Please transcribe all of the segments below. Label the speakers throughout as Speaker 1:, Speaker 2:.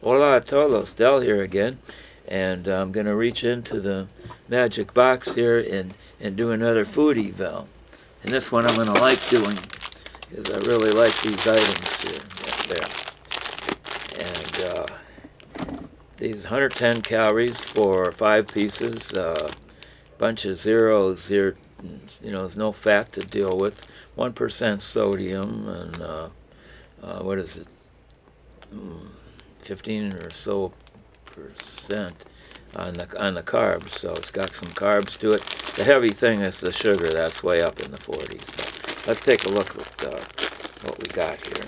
Speaker 1: Hola a todos, Del here again, and I'm going to reach into the magic box here and do another food eval. And this one I'm going to like doing because I really like these items here. There. And these 110 calories for 5 pieces, bunch of zeros here, there's no fat to deal with, 1% sodium, and what is it? 15 or so percent on the carbs, so it's got some carbs to it. The heavy thing is the sugar, that's way up in the 40s. So let's take a look at what we got here.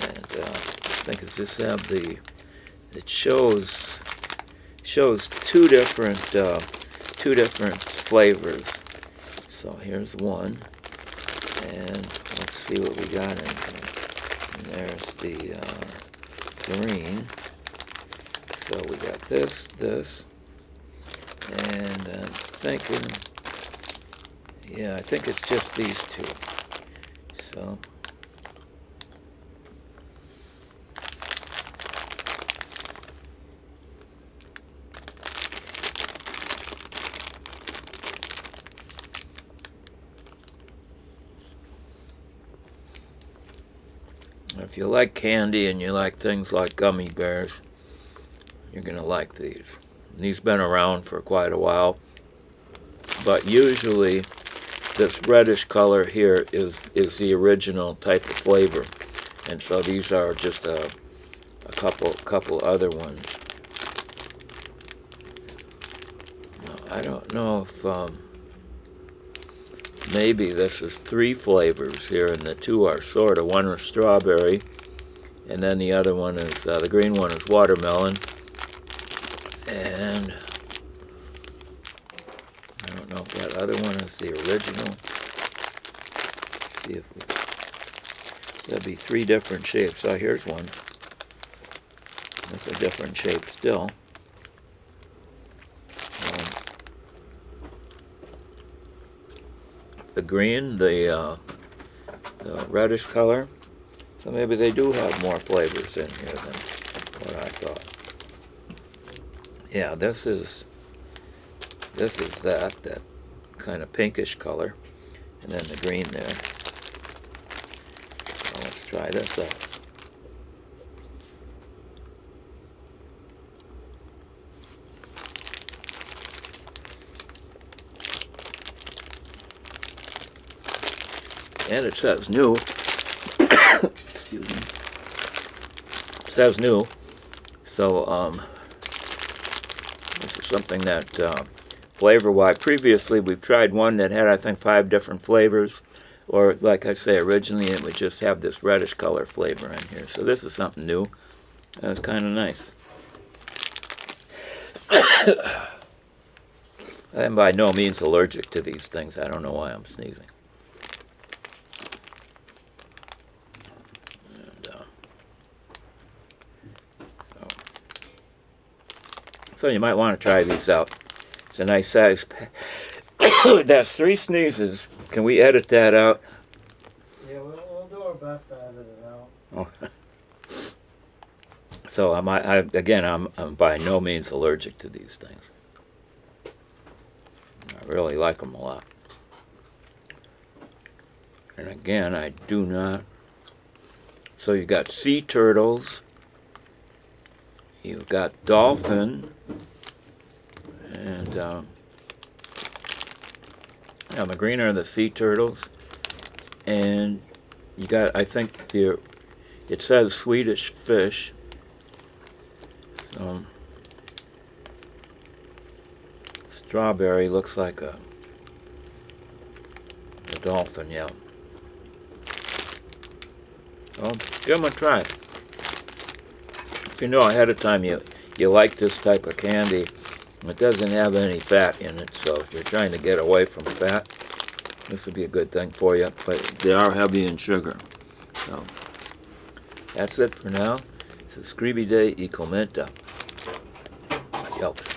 Speaker 1: And I think it's just have it shows two different flavors. So here's one, and let's see what we got in here. And there's the green. So we got this, and I'm thinking, yeah, I think it's just these two. So if you like candy and you like things like gummy bears, you're going to like these. These have been around for quite a while, but usually this reddish color here is the original type of flavor, and so these are just a couple other ones. Now, I don't know if maybe this is 3 flavors here, and the 2 are sort of. One is strawberry, and then the other one is, the green one is watermelon. And I don't know if that other one is the original. Let's see if there'll be 3 different shapes. Oh, here's one. That's a different shape still. The green, the reddish color. So maybe they do have more flavors in here than what I thought. Yeah, this is that kind of pinkish color, and then the green there. So let's try this out. And it says new. Excuse me. It says new. So this is something that flavor-wise, previously we've tried one that had, I think, 5 different flavors, or like I say, originally it would just have this reddish color flavor in here. So this is something new. That's kind of nice. I'm by no means allergic to these things. I don't know why I'm sneezing. So you might want to try these out. It's a nice size pack. That's 3 sneezes. Can we edit that out?
Speaker 2: Yeah, we'll do our best to edit it out.
Speaker 1: Okay. So I'm by no means allergic to these things. I really like them a lot. And again, I do not. So you got sea turtles. You've got dolphin, and the green are the sea turtles, and you got, I think it says Swedish Fish. So strawberry looks like a dolphin, yeah. So give them a try. If you know ahead of time you like this type of candy, it doesn't have any fat in it, so if you're trying to get away from fat, this would be a good thing for you, but they are heavy in sugar. So that's it for now. Suscribite y comenta. Adios.